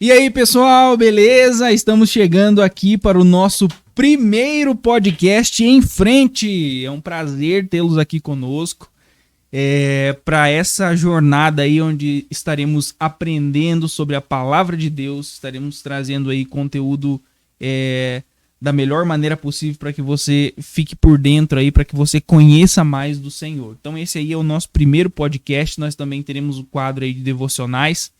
E aí, pessoal, beleza? Estamos chegando aqui para o nosso primeiro podcast em frente. É um prazer tê-los aqui conosco. Para essa jornada aí onde estaremos aprendendo sobre a palavra de Deus, estaremos trazendo aí conteúdo da melhor maneira possível para que você fique por dentro aí, para que você conheça mais do Senhor. Então esse aí é o nosso primeiro podcast. Nós também teremos o quadro aí de devocionais,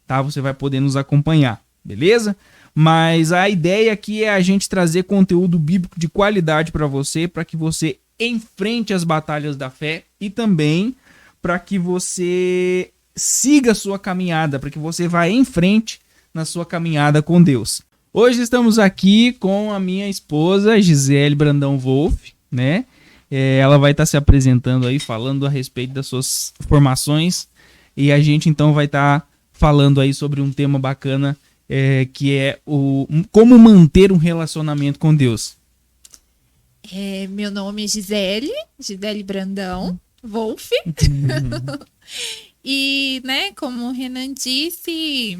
tá? Você vai poder nos acompanhar, beleza? Mas a ideia aqui é a gente trazer conteúdo bíblico de qualidade para que você enfrente as batalhas da fé e também para que você siga a sua caminhada, para que você vá em frente na sua caminhada com Deus. Hoje estamos aqui com a minha esposa, Gisele Brandão Wolff, né? Ela vai estar se apresentando aí, falando a respeito das suas formações, e a gente então vai estar falando aí sobre um tema bacana, que é como manter um relacionamento com Deus. Meu nome é Gisele Brandão Wolff. E, né, como o Renan disse,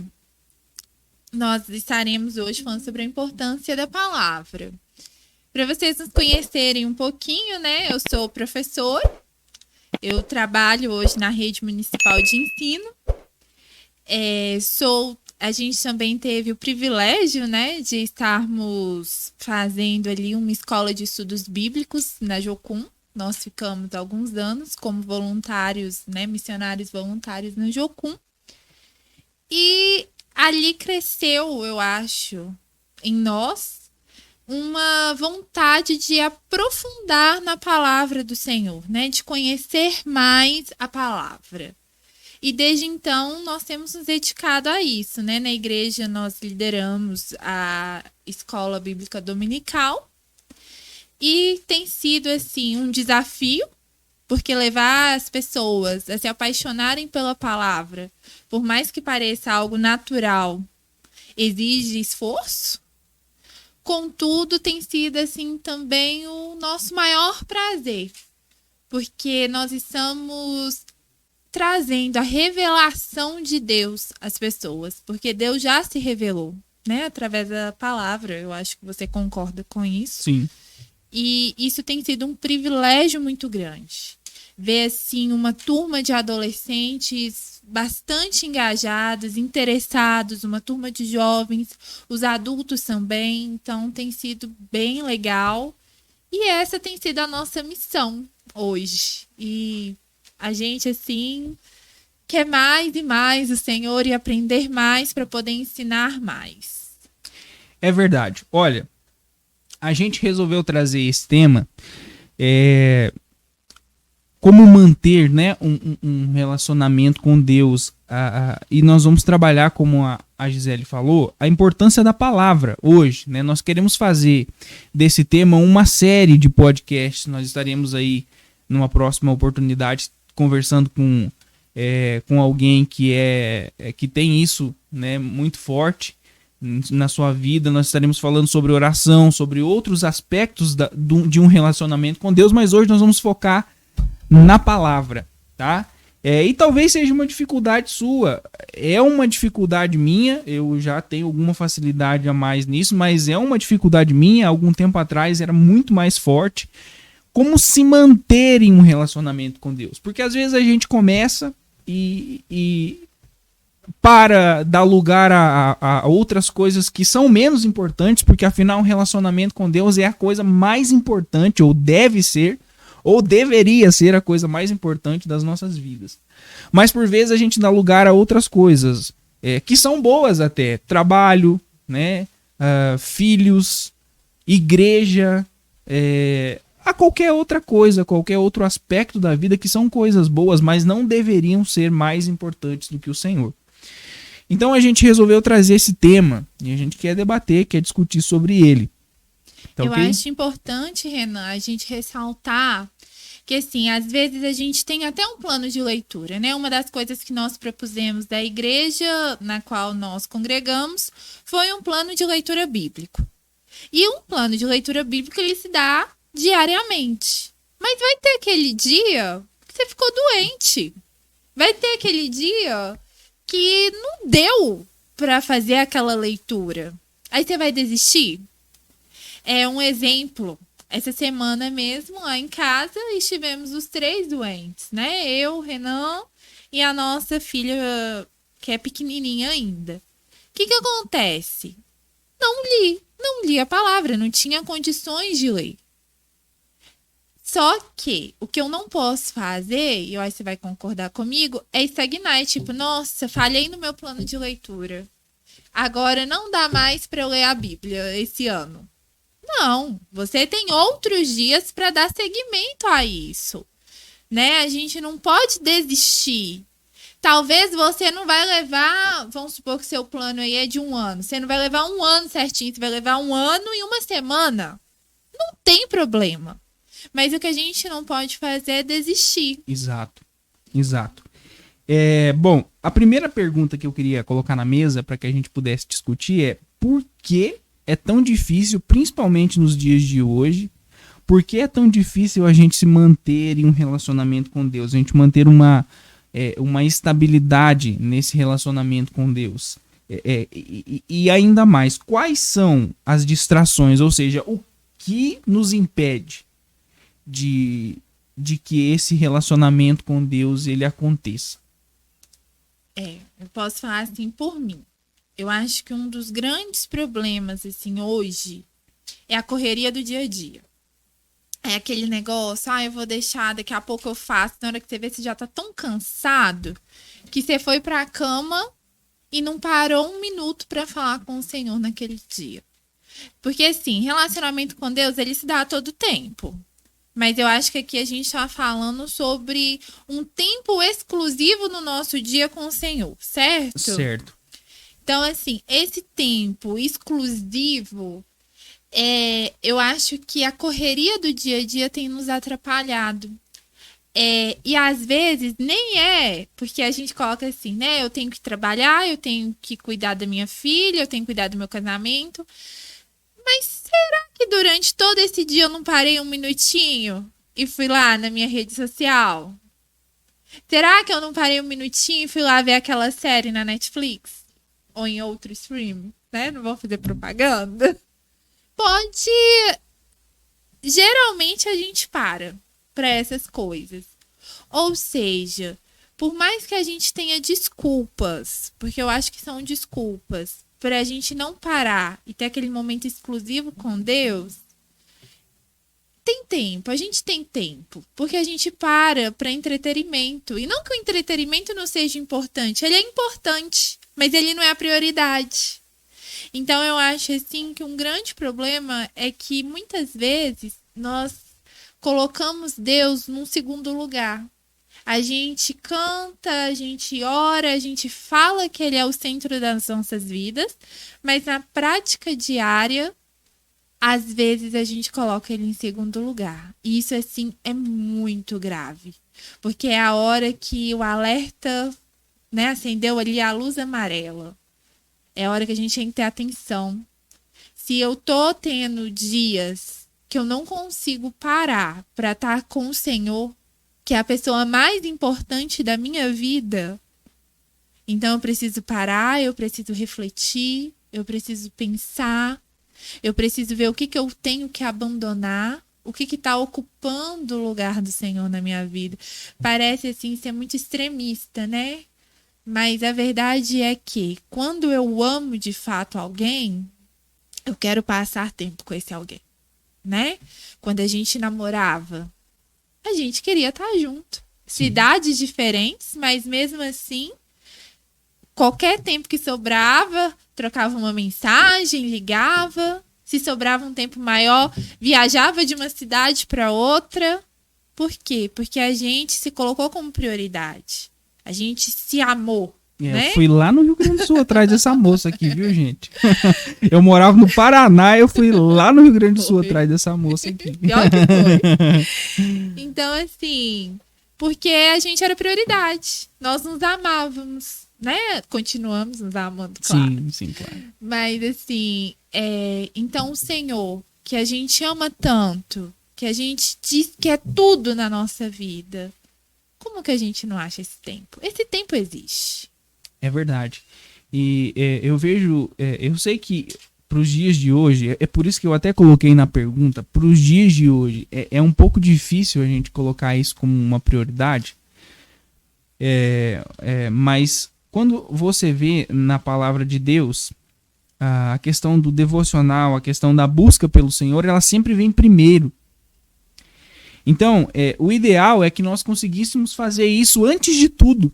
nós estaremos hoje falando sobre a importância da palavra. Para vocês nos conhecerem um pouquinho, né, eu sou professor, eu trabalho hoje na rede municipal de ensino. A gente também teve o privilégio, né, de estarmos fazendo ali uma escola de estudos bíblicos na Jocum. Nós ficamos alguns anos como voluntários, né, missionários voluntários na Jocum. E ali cresceu, eu acho, em nós, uma vontade de aprofundar na palavra do Senhor, né, de conhecer mais a palavra. E desde então nós temos nos dedicado a isso, né? Na igreja nós lideramos a escola bíblica dominical e tem sido assim um desafio, porque levar as pessoas a se apaixonarem pela palavra, por mais que pareça algo natural, exige esforço. Contudo, tem sido assim também o nosso maior prazer, porque nós estamos trazendo a revelação de Deus às pessoas, porque Deus já se revelou, né, através da palavra. Eu acho que você concorda com isso. Sim. E isso tem sido um privilégio muito grande. Ver, assim, uma turma de adolescentes bastante engajados, interessados, uma turma de jovens, os adultos também. Então, tem sido bem legal. E essa tem sido a nossa missão hoje. E a gente, assim, quer mais e mais o Senhor e aprender mais para poder ensinar mais. É verdade. Olha, a gente resolveu trazer esse tema, como manter, né, um relacionamento com Deus. E nós vamos trabalhar, como a Gisele falou, a importância da palavra hoje, né? Nós queremos fazer desse tema uma série de podcasts. Nós estaremos aí numa próxima oportunidade conversando com alguém que tem isso, né, muito forte na sua vida. Nós estaremos falando sobre oração, sobre outros aspectos de um relacionamento com Deus, mas hoje nós vamos focar na palavra, tá? E talvez seja uma dificuldade sua, é uma dificuldade minha, eu já tenho alguma facilidade a mais nisso, mas é uma dificuldade minha. Algum tempo atrás era muito mais forte. Como se manter em um relacionamento com Deus? Porque às vezes a gente começa e para dar lugar a outras coisas que são menos importantes, porque afinal um relacionamento com Deus é a coisa mais importante, ou deve ser, ou deveria ser a coisa mais importante das nossas vidas. Mas por vezes a gente dá lugar a outras coisas, que são boas até. Trabalho, né? Filhos, igreja, a qualquer outra coisa, qualquer outro aspecto da vida, que são coisas boas, mas não deveriam ser mais importantes do que o Senhor. Então a gente resolveu trazer esse tema e a gente quer debater, quer discutir sobre ele. Tá, eu okay? acho importante, Renan, a gente ressaltar que, assim, às vezes a gente tem até um plano de leitura, né? Uma das coisas que nós propusemos da igreja na qual nós congregamos foi um plano de leitura bíblico. E um plano de leitura bíblica, ele se dá diariamente. Mas vai ter aquele dia que você ficou doente. Vai ter aquele dia que não deu para fazer aquela leitura. Aí você vai desistir? É um exemplo. Essa semana mesmo, lá em casa, estivemos os 3 doentes, né? Eu, o Renan e a nossa filha, que é pequenininha ainda. O que acontece? Não li a palavra, não tinha condições de ler. Só que o que eu não posso fazer, e eu acho que você vai concordar comigo, é estagnar. É tipo, nossa, falhei no meu plano de leitura. Agora não dá mais para eu ler a Bíblia esse ano. Não, você tem outros dias para dar seguimento a isso, né? A gente não pode desistir. Talvez você não vai levar, vamos supor que seu plano aí é de 1 ano. Você não vai levar 1 ano certinho, você vai levar 1 ano e 1 semana. Não tem problema. Mas o que a gente não pode fazer é desistir. Exato. Bom, a primeira pergunta que eu queria colocar na mesa para que a gente pudesse discutir é: por que é tão difícil, principalmente nos dias de hoje, por que é tão difícil a gente se manter em um relacionamento com Deus, a gente manter uma estabilidade nesse relacionamento com Deus? E ainda mais, quais são as distrações, ou seja, o que nos impede de que esse relacionamento com Deus ele aconteça? Eu posso falar assim por mim. Eu acho que um dos grandes problemas, assim, hoje, é a correria do dia a dia. É aquele negócio, eu vou deixar, daqui a pouco eu faço. Na hora que você vê, você já tá tão cansado que você foi pra cama e não parou 1 minuto pra falar com o Senhor naquele dia. Porque, assim, relacionamento com Deus, ele se dá a todo tempo. Mas eu acho que aqui a gente tá falando sobre um tempo exclusivo no nosso dia com o Senhor, certo? Certo. Então, assim, esse tempo exclusivo, eu acho que a correria do dia a dia tem nos atrapalhado. E às vezes nem porque a gente coloca assim, né? Eu tenho que trabalhar, eu tenho que cuidar da minha filha, eu tenho que cuidar do meu casamento. Mas será que durante todo esse dia eu não parei 1 minutinho e fui lá na minha rede social? Será que eu não parei 1 minutinho e fui lá ver aquela série na Netflix? Ou em outro stream, né? Não vou fazer propaganda. Geralmente a gente para essas coisas. Ou seja, por mais que a gente tenha desculpas, porque eu acho que são desculpas, para a gente não parar e ter aquele momento exclusivo com Deus, a gente tem tempo, porque a gente para entretenimento. E não que o entretenimento não seja importante, ele é importante, mas ele não é a prioridade. Então eu acho assim que um grande problema é que muitas vezes nós colocamos Deus num segundo lugar. A gente canta, a gente ora, a gente fala que ele é o centro das nossas vidas, mas na prática diária, às vezes a gente coloca ele em segundo lugar. E isso, assim, é muito grave. Porque é a hora que o alerta, né, acendeu ali a luz amarela. É a hora que a gente tem que ter atenção. Se eu tô tendo dias que eu não consigo parar para estar com o Senhor, que é a pessoa mais importante da minha vida, então eu preciso parar, eu preciso refletir, eu preciso pensar, eu preciso ver o que eu tenho que abandonar, o que está ocupando o lugar do Senhor na minha vida. Parece assim ser muito extremista, né? Mas a verdade é que quando eu amo de fato alguém, eu quero passar tempo com esse alguém, né? Quando a gente namorava, a gente queria estar junto. Cidades diferentes, mas mesmo assim, qualquer tempo que sobrava, trocava uma mensagem, ligava. Se sobrava um tempo maior, viajava de uma cidade para outra. Por quê? Porque a gente se colocou como prioridade. A gente se amou. Né? Eu fui lá no Rio Grande do Sul atrás dessa moça aqui, viu, gente? Eu morava no Paraná, eu fui lá no Rio Grande do Sul atrás dessa moça aqui. Pior que foi. Então, assim, porque a gente era prioridade. Nós nos amávamos, né? Continuamos nos amando, claro. Sim, claro. Mas, assim, então o Senhor, que a gente ama tanto, que a gente diz que é tudo na nossa vida, como que a gente não acha esse tempo? Esse tempo existe. É verdade. E eu vejo, eu sei que para os dias de hoje, é por isso que eu até coloquei na pergunta, para os dias de hoje, é um pouco difícil a gente colocar isso como uma prioridade, mas quando você vê na palavra de Deus, a questão do devocional, a questão da busca pelo Senhor, ela sempre vem primeiro. Então, o ideal é que nós conseguíssemos fazer isso antes de tudo.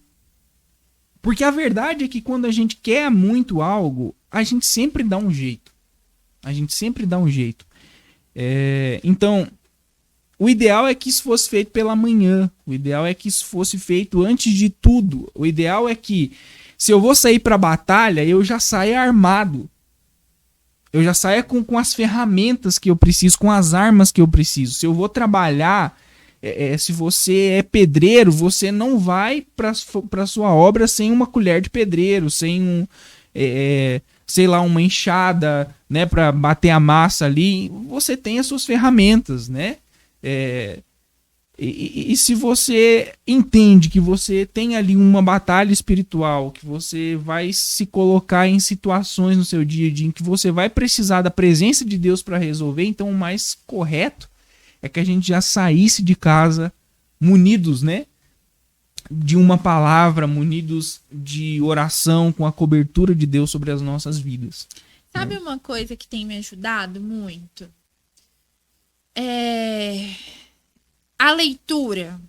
Porque a verdade é que quando a gente quer muito algo, a gente sempre dá um jeito. A gente sempre dá um jeito. Então, o ideal é que isso fosse feito pela manhã. O ideal é que isso fosse feito antes de tudo. O ideal é que, se eu vou sair para a batalha, eu já saia armado. Eu já saia com as ferramentas que eu preciso, com as armas que eu preciso. Se eu vou trabalhar, se você é pedreiro, você não vai para sua obra sem uma colher de pedreiro, sem sei lá, uma enxada, né, para bater a massa ali. Você tem as suas ferramentas, né? E se você entende que você tem ali uma batalha espiritual, que você vai se colocar em situações no seu dia a dia em que você vai precisar da presença de Deus para resolver, então o mais correto é que a gente já saísse de casa munidos, né, de uma palavra, munidos de oração, com a cobertura de Deus sobre as nossas vidas. Sabe uma coisa que tem me ajudado muito? A leitura,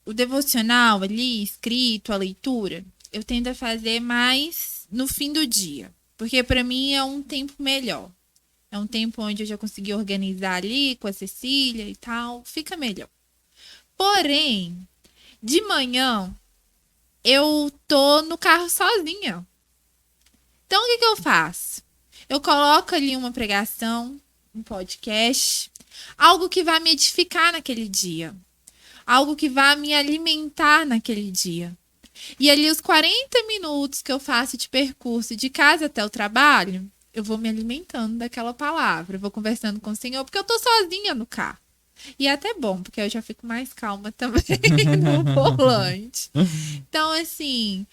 o devocional ali, escrito, a leitura, eu tento a fazer mais no fim do dia. Porque para mim é um tempo melhor. É um tempo onde eu já consegui organizar ali com a Cecília e tal. Fica melhor. Porém, de manhã, eu tô no carro sozinha. Então, o que eu faço? Eu coloco ali uma pregação, um podcast, algo que vai me edificar naquele dia. Algo que vai me alimentar naquele dia. E ali os 40 minutos que eu faço de percurso de casa até o trabalho, eu vou me alimentando daquela palavra. Eu vou conversando com o Senhor, porque eu tô sozinha no carro. E é até bom, porque eu já fico mais calma também no volante. Então, assim,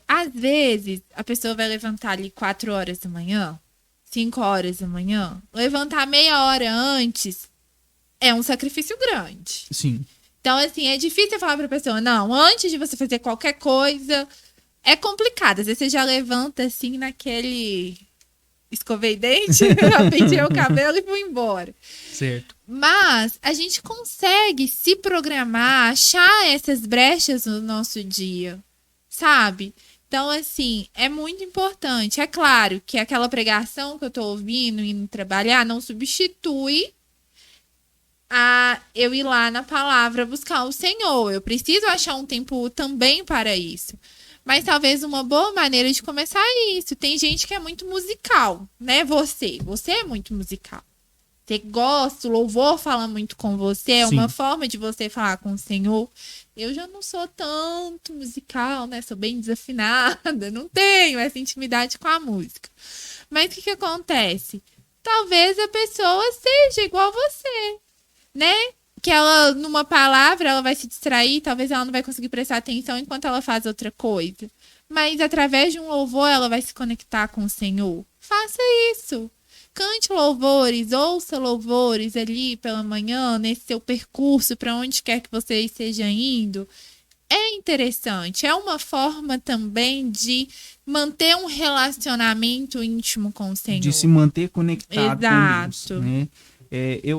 às vezes a pessoa vai levantar ali 4 horas da manhã, 5 horas da manhã, levantar meia hora antes é um sacrifício grande. Sim. Então, assim, é difícil falar pra pessoa, não, antes de você fazer qualquer coisa, é complicado. Às vezes você já levanta, assim, naquele escovei dente, pentei o cabelo e fui embora. Certo. Mas a gente consegue se programar, achar essas brechas no nosso dia, sabe? Então, assim, é muito importante. É claro que aquela pregação que eu tô ouvindo, indo trabalhar, não substitui a eu ir lá na palavra buscar o Senhor. Eu preciso achar um tempo também para isso. Mas talvez uma boa maneira de começar é isso. Tem gente que é muito musical, né? Você é muito musical. Você gosta, o louvor fala muito com você, é uma forma de você falar com o Senhor. Eu já não sou tanto musical, né? Sou bem desafinada, não tenho essa intimidade com a música. Mas o que acontece? Talvez a pessoa seja igual a você, né? Que ela, numa palavra, ela vai se distrair, talvez ela não vai conseguir prestar atenção enquanto ela faz outra coisa. Mas através de um louvor, ela vai se conectar com o Senhor. Faça isso. Cante louvores, ouça louvores ali pela manhã, nesse seu percurso, para onde quer que você esteja indo. É interessante, é uma forma também de manter um relacionamento íntimo com o Senhor. De se manter conectado Exato. com Deus, né?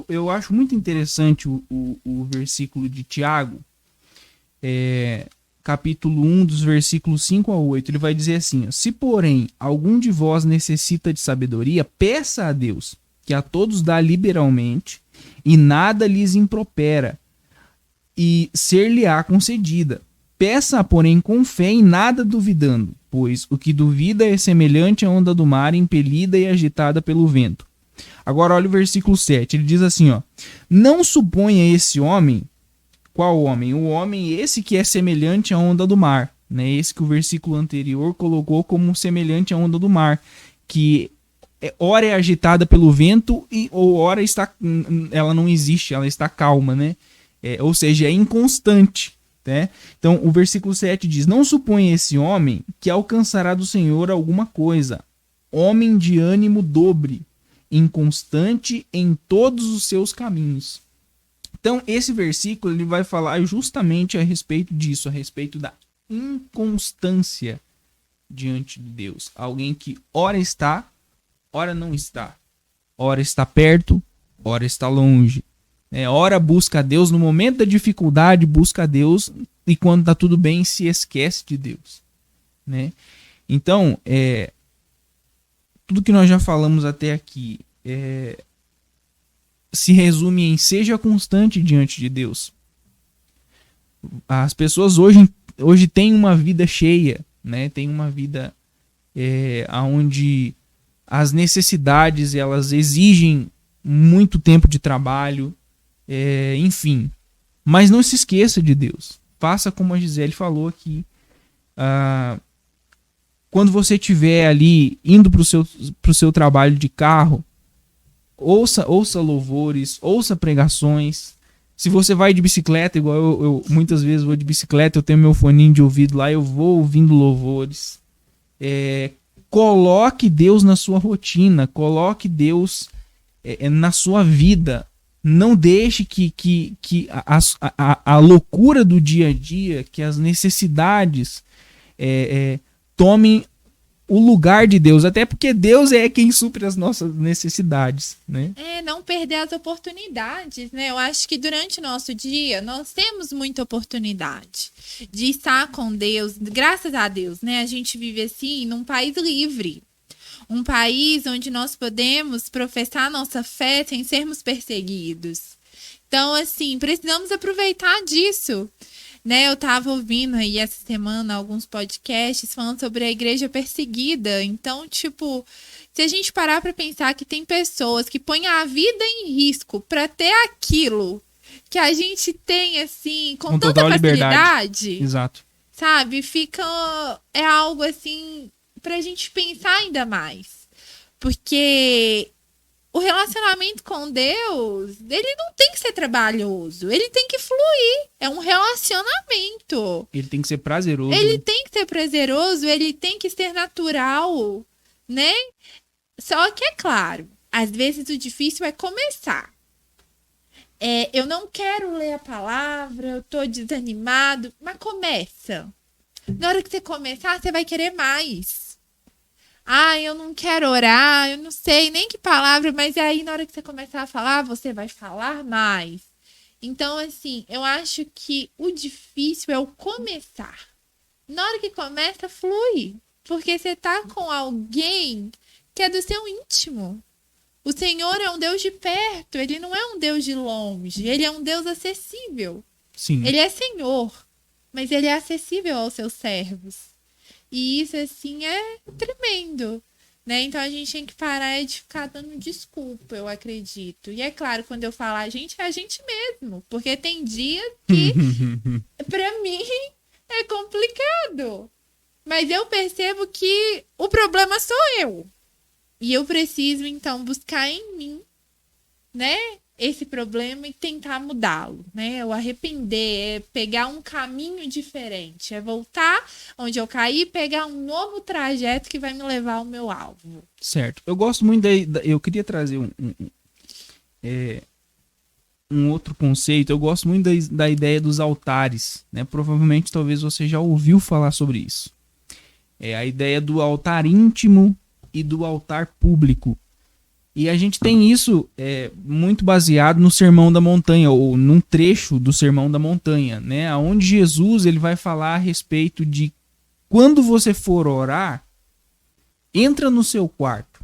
Eu acho muito interessante o versículo de Tiago, capítulo 1, dos versículos 5 a 8. Ele vai dizer assim: se porém algum de vós necessita de sabedoria, peça a Deus, que a todos dá liberalmente, e nada lhes impropera, e ser-lhe-á concedida. Peça, porém, com fé e nada duvidando, pois o que duvida é semelhante à onda do mar, impelida e agitada pelo vento. Agora olha o versículo 7, ele diz assim, ó: não suponha esse homem. Qual homem? O homem esse que é semelhante à onda do mar, né? Esse que o versículo anterior colocou como semelhante à onda do mar, que ora é agitada pelo vento ou ora ela não existe, ela está calma, né? Ou seja, é inconstante. né? Então, o versículo 7 diz: não suponha esse homem que alcançará do Senhor alguma coisa. Homem de ânimo dobre, inconstante em todos os seus caminhos. Então, esse versículo ele vai falar justamente a respeito disso, a respeito da inconstância diante de Deus. Alguém que ora está, ora não está. Ora está perto, ora está longe. Ora busca a Deus, no momento da dificuldade busca a Deus, e quando está tudo bem se esquece de Deus. Né? Então, tudo que nós já falamos até aqui se resume em seja constante diante de Deus. As pessoas hoje têm uma vida cheia, né? Tem uma vida onde as necessidades elas exigem muito tempo de trabalho, enfim. Mas não se esqueça de Deus. Faça como a Gisele falou aqui. Quando você estiver ali indo para o seu trabalho de carro, ouça louvores, ouça pregações. Se você vai de bicicleta, igual eu muitas vezes vou de bicicleta, eu tenho meu foninho de ouvido lá, eu vou ouvindo louvores. Coloque Deus na sua rotina, coloque Deus na sua vida. Não deixe que a loucura do dia a dia, que as necessidades tomem o lugar de Deus, até porque Deus é quem supre as nossas necessidades, né? Não perder as oportunidades, né? Eu acho que durante o nosso dia nós temos muita oportunidade de estar com Deus, graças a Deus, né? A gente vive assim num país livre, um país onde nós podemos professar nossa fé sem sermos perseguidos. Então, assim, precisamos aproveitar disso. Né, eu tava ouvindo aí essa semana alguns podcasts falando sobre a igreja perseguida. Então, tipo, se a gente parar para pensar que tem pessoas que põem a vida em risco para ter aquilo que a gente tem, assim, com tanta facilidade. Liberdade. Exato. Sabe? É algo, assim, pra gente pensar ainda mais. Porque o relacionamento com Deus, ele não tem que ser trabalhoso. Ele tem que fluir. É um relacionamento. Ele tem que ser prazeroso. Ele tem que ser prazeroso, ele tem que ser natural, né? Só que, é claro, às vezes o difícil é começar. Eu não quero ler a palavra, eu tô desanimado, mas começa. Na hora que você começar, você vai querer mais. Eu não quero orar, eu não sei nem que palavra, mas aí na hora que você começar a falar, você vai falar mais. Então, assim, eu acho que o difícil é o começar. Na hora que começa, flui. Porque você tá com alguém que é do seu íntimo. O Senhor é um Deus de perto, ele não é um Deus de longe, ele é um Deus acessível. Sim. Ele é Senhor, mas ele é acessível aos seus servos. E isso, assim, é tremendo, né? Então, a gente tem que parar de ficar dando desculpa, eu acredito. E é claro, quando eu falo a gente, é a gente mesmo. Porque tem dias que, pra mim, é complicado. Mas eu percebo que o problema sou eu. E eu preciso, então, buscar em mim, né? Esse problema e tentar mudá-lo, né? O arrepender, é pegar um caminho diferente, é voltar onde eu caí e pegar um novo trajeto que vai me levar ao meu alvo. Certo. Eu gosto muito eu queria trazer um outro conceito. Eu gosto muito da ideia dos altares, né? Provavelmente, talvez você já ouviu falar sobre isso. A ideia do altar íntimo e do altar público. E a gente tem isso muito baseado no Sermão da Montanha, ou num trecho do Sermão da Montanha, né? Onde Jesus ele vai falar a respeito de quando você for orar, entra no seu quarto,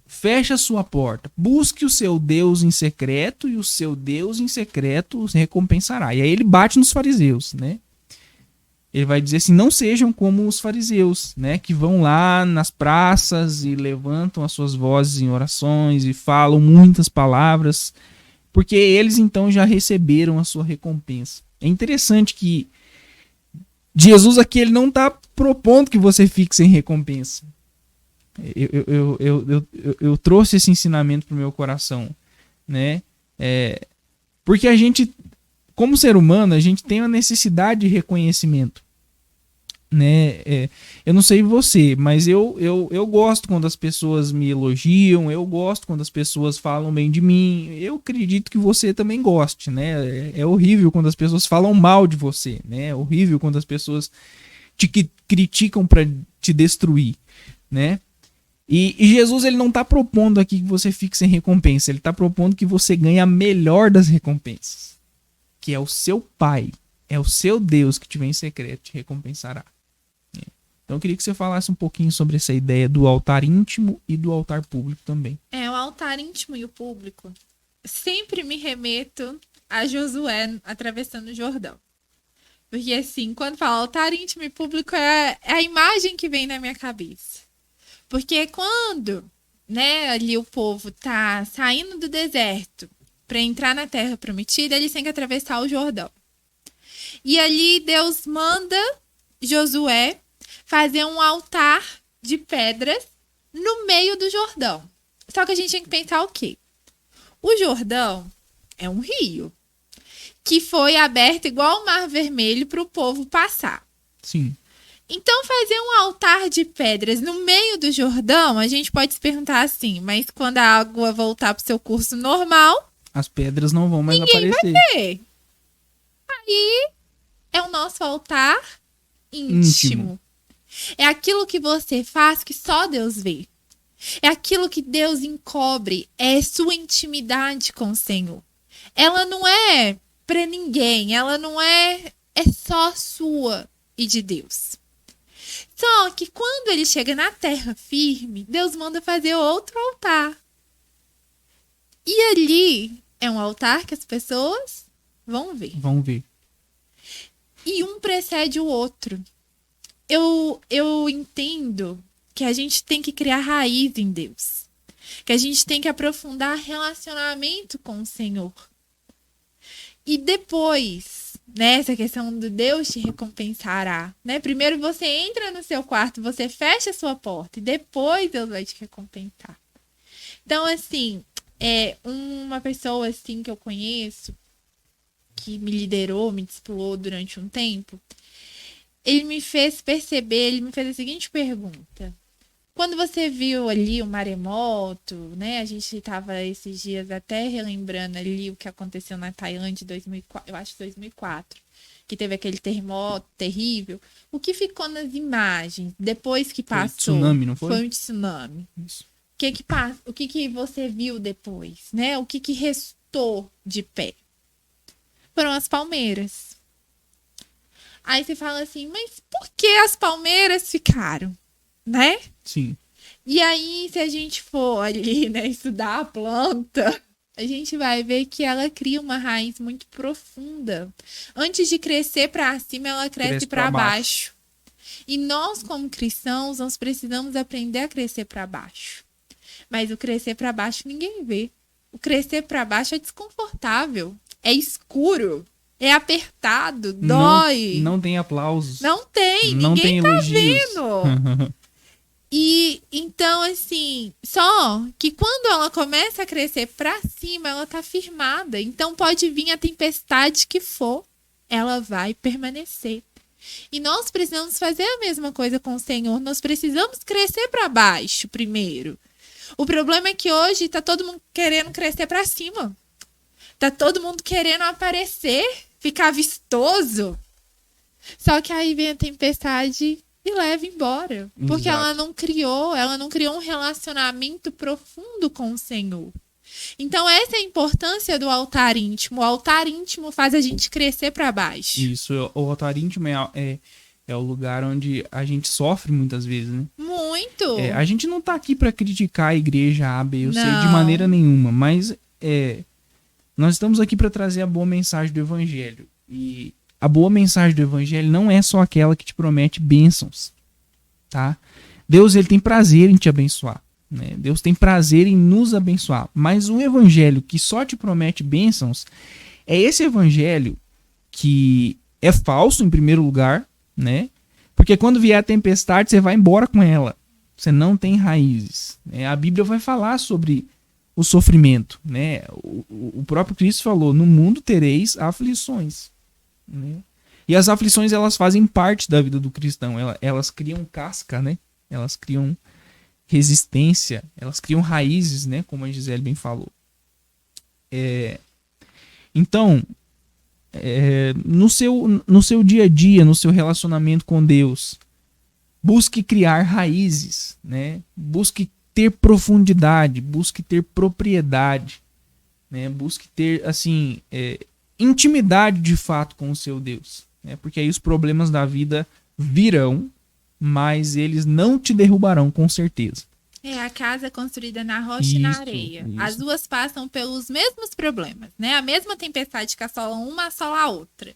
fecha a sua porta, busque o seu Deus em secreto, e o seu Deus em secreto os recompensará. E aí ele bate nos fariseus, né? Ele vai dizer assim, não sejam como os fariseus, né, que vão lá nas praças e levantam as suas vozes em orações e falam muitas palavras, porque eles então já receberam a sua recompensa. É interessante que Jesus aqui ele não está propondo que você fique sem recompensa. Eu trouxe esse ensinamento para o meu coração, né? Porque a gente como ser humano, a gente tem uma necessidade de reconhecimento, né? Eu não sei você, mas eu gosto quando as pessoas me elogiam, eu gosto quando as pessoas falam bem de mim. Eu acredito que você também goste, né? É horrível quando as pessoas falam mal de você, né? É horrível quando as pessoas te criticam para te destruir, né? E Jesus, ele não está propondo aqui que você fique sem recompensa, ele está propondo que você ganhe a melhor das recompensas, que é o seu Pai, é o seu Deus que te vem em secreto, te recompensará. Então eu queria que você falasse um pouquinho sobre essa ideia do altar íntimo e do altar público também. O altar íntimo e o público. Sempre me remeto a Josué atravessando o Jordão. Porque assim, quando fala altar íntimo e público, é a imagem que vem na minha cabeça. Porque quando, né, ali o povo tá saindo do deserto para entrar na terra prometida, eles têm que atravessar o Jordão. E ali Deus manda Josué fazer um altar de pedras no meio do Jordão. Só que a gente tem que pensar o quê? O Jordão é um rio que foi aberto igual o Mar Vermelho para o povo passar. Sim. Então, fazer um altar de pedras no meio do Jordão, a gente pode se perguntar assim, mas quando a água voltar para o seu curso normal, as pedras não vão mais ninguém aparecer. Vai ver. Aí é o nosso altar íntimo. É aquilo que você faz que só Deus vê. É aquilo que Deus encobre. É sua intimidade com o Senhor. Ela não é para ninguém. Ela não é... É só sua e de Deus. Só que quando ele chega na terra firme, Deus manda fazer outro altar. E ali é um altar que as pessoas vão ver. Vão ver. E um precede o outro. Eu entendo que a gente tem que criar raiz em Deus. Que a gente tem que aprofundar relacionamento com o Senhor. E depois, né, essa questão do Deus te recompensará. Né? Primeiro você entra no seu quarto, você fecha a sua porta. E depois Deus vai te recompensar. Então, assim, uma pessoa assim que eu conheço, que me liderou, me discipulou durante um tempo, ele me fez perceber, ele me fez a seguinte pergunta. Quando você viu ali o maremoto, né? A gente estava esses dias até relembrando ali o que aconteceu na Tailândia em 2004, eu acho 2004, que teve aquele terremoto terrível. O que ficou nas imagens depois que passou? Foi um tsunami, não foi? Foi um tsunami. Isso. O que você viu depois, né? O que restou de pé? Foram as palmeiras. Aí você fala assim, mas por que as palmeiras ficaram? Né? Sim. E aí, se a gente for ali, né, estudar a planta, a gente vai ver que ela cria uma raiz muito profunda. Antes de crescer para cima, ela cresce para baixo. E nós, como cristãos, nós precisamos aprender a crescer para baixo. Mas o crescer para baixo ninguém vê. O crescer para baixo é desconfortável, é escuro. É apertado, dói. Não tem aplausos. Não tem, não ninguém tem tá elogios. vendo. E então, assim, só que quando ela começa a crescer pra cima, ela tá firmada. Então pode vir a tempestade que for, ela vai permanecer. E nós precisamos fazer a mesma coisa com o Senhor. Nós precisamos crescer pra baixo primeiro. O problema é que hoje tá todo mundo querendo crescer pra cima. Tá todo mundo querendo aparecer, ficar vistoso. Só que aí vem a tempestade e leva embora. Porque ela não criou um relacionamento profundo com o Senhor. Então essa é a importância do altar íntimo. O altar íntimo faz a gente crescer para baixo. Isso, o altar íntimo é o lugar onde a gente sofre muitas vezes, né? Muito! A gente não tá aqui para criticar a igreja A, B, eu sei de maneira nenhuma, mas nós estamos aqui para trazer a boa mensagem do Evangelho. E a boa mensagem do Evangelho não é só aquela que te promete bênçãos, tá? Deus, ele tem prazer em te abençoar, né? Deus tem prazer em nos abençoar. Mas o Evangelho que só te promete bênçãos é esse Evangelho que é falso, em primeiro lugar, né? Porque quando vier a tempestade, você vai embora com ela. Você não tem raízes, né? A Bíblia vai falar sobre o sofrimento, né? O próprio Cristo falou, no mundo tereis aflições, né? E as aflições, elas fazem parte da vida do cristão, elas criam casca, né? Elas criam resistência, elas criam raízes, né? Como a Gisele bem falou. Então, no seu dia a dia, no seu relacionamento com Deus, busque criar raízes, né? Busque ter profundidade, busque ter propriedade, né? Busque ter, assim, intimidade de fato com o seu Deus, né? Porque aí os problemas da vida virão, mas eles não te derrubarão, com certeza. A casa é construída na rocha e na areia. Isso. As duas passam pelos mesmos problemas, né? A mesma tempestade que assola uma, assola a outra.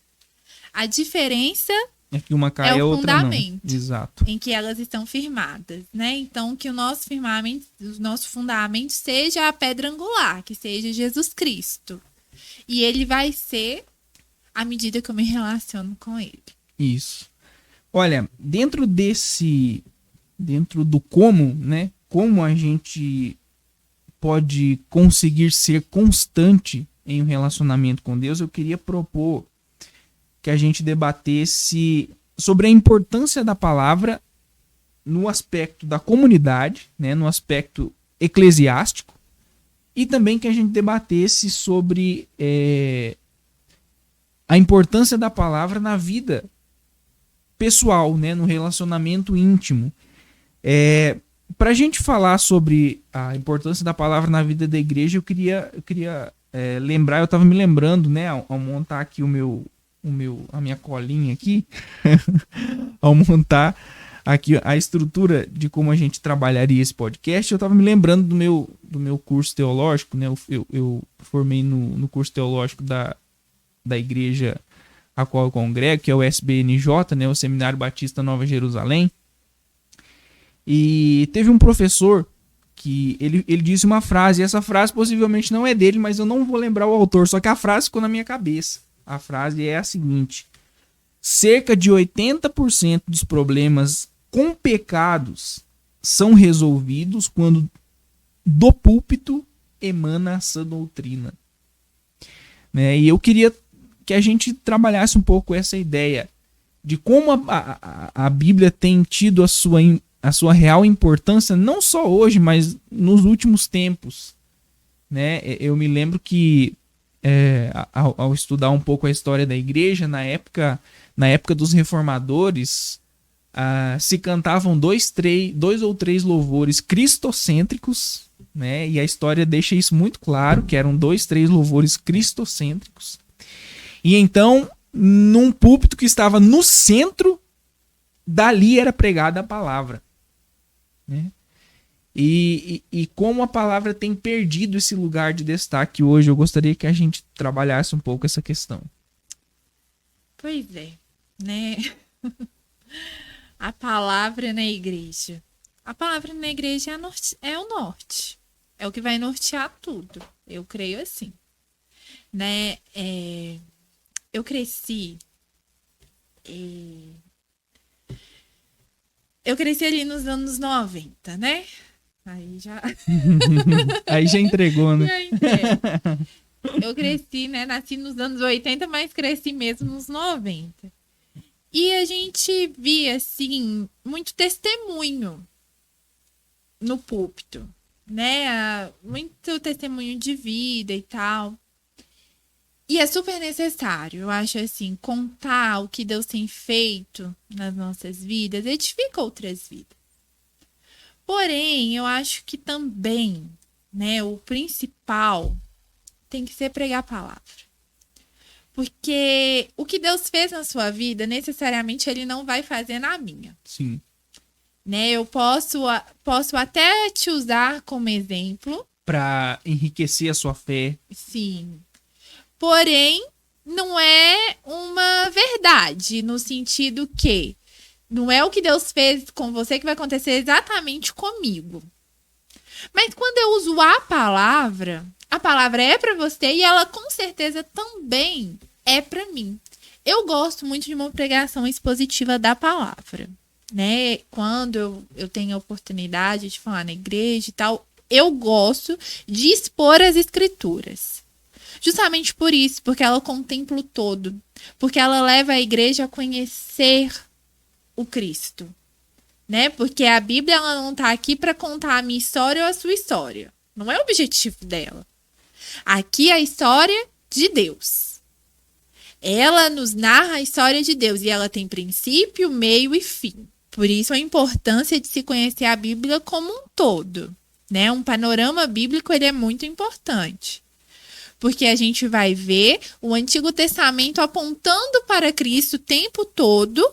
A diferença é que uma cai e a outra não. Exato. Em que elas estão firmadas, né? Então, que o nosso fundamento seja a pedra angular, que seja Jesus Cristo. E ele vai ser à medida que eu me relaciono com ele. Isso. Olha, dentro do como, né? Como a gente pode conseguir ser constante em um relacionamento com Deus, eu queria propor que a gente debatesse sobre a importância da palavra no aspecto da comunidade, né, no aspecto eclesiástico, e também que a gente debatesse sobre a importância da palavra na vida pessoal, né, no relacionamento íntimo. Para a gente falar sobre a importância da palavra na vida da igreja, eu queria lembrar, eu estava me lembrando, né, ao montar aqui a minha colinha aqui, ao montar aqui a estrutura de como a gente trabalharia esse podcast, eu estava me lembrando do meu curso teológico, né? Eu formei no curso teológico da igreja a qual eu congrego, que é o SBNJ, né? O Seminário Batista Nova Jerusalém. E teve um professor que ele disse uma frase, e essa frase possivelmente não é dele, mas eu não vou lembrar o autor, só que a frase ficou na minha cabeça. A frase é a seguinte: cerca de 80% dos problemas com pecados são resolvidos quando do púlpito emana essa doutrina. Né? E eu queria que a gente trabalhasse um pouco essa ideia de como a Bíblia tem tido a sua real importância, não só hoje, mas nos últimos tempos. Né? Eu me lembro que ao estudar um pouco a história da igreja, na época dos reformadores, se cantavam dois ou três louvores cristocêntricos, né? E a história deixa isso muito claro, que eram 2, 3 louvores cristocêntricos. E então, num púlpito que estava no centro, dali era pregada a palavra, né? E como a palavra tem perdido esse lugar de destaque hoje, eu gostaria que a gente trabalhasse um pouco essa questão. Pois é, né? A palavra na igreja. A palavra na igreja é o norte. É o que vai nortear tudo. Eu creio assim. Né? Eu cresci... Eu cresci ali nos anos 90, né? Aí já... Aí já entregou, né? Já entrego. Eu cresci, né? Nasci nos anos 80, mas cresci mesmo nos 90. E a gente via, assim, muito testemunho no púlpito, né? Muito testemunho de vida e tal. E é super necessário, eu acho, assim, contar o que Deus tem feito nas nossas vidas, edifica outras vidas. Porém, eu acho que também, né, o principal tem que ser pregar a palavra. Porque o que Deus fez na sua vida, necessariamente ele não vai fazer na minha. Sim. Né, eu posso até te usar como exemplo. Para enriquecer a sua fé. Sim. Porém, não é uma verdade, no sentido que não é o que Deus fez com você que vai acontecer exatamente comigo. Mas quando eu uso a palavra é para você e ela com certeza também é para mim. Eu gosto muito de uma pregação expositiva da palavra, né? Quando eu tenho a oportunidade de falar na igreja e tal, eu gosto de expor as escrituras. Justamente por isso, porque ela contempla o todo. Porque ela leva a igreja a conhecer o Cristo. Né? Porque a Bíblia ela não está aqui para contar a minha história ou a sua história. Não é o objetivo dela. Aqui é a história de Deus. Ela nos narra a história de Deus. E ela tem princípio, meio e fim. Por isso a importância de se conhecer a Bíblia como um todo. Né? Um panorama bíblico ele é muito importante. Porque a gente vai ver o Antigo Testamento apontando para Cristo o tempo todo.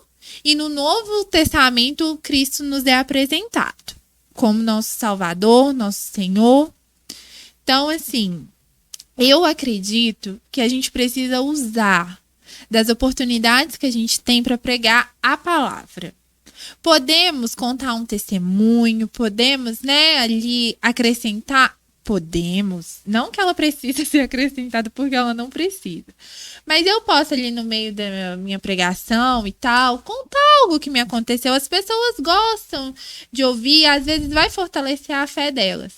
E no Novo Testamento, Cristo nos é apresentado como nosso Salvador, nosso Senhor. Então, assim, eu acredito que a gente precisa usar das oportunidades que a gente tem para pregar a palavra. Podemos contar um testemunho, podemos, né, ali acrescentar. Podemos. Não que ela precise ser acrescentada, porque ela não precisa. Mas eu posso ali no meio da minha pregação e tal, contar algo que me aconteceu. As pessoas gostam de ouvir, às vezes vai fortalecer a fé delas.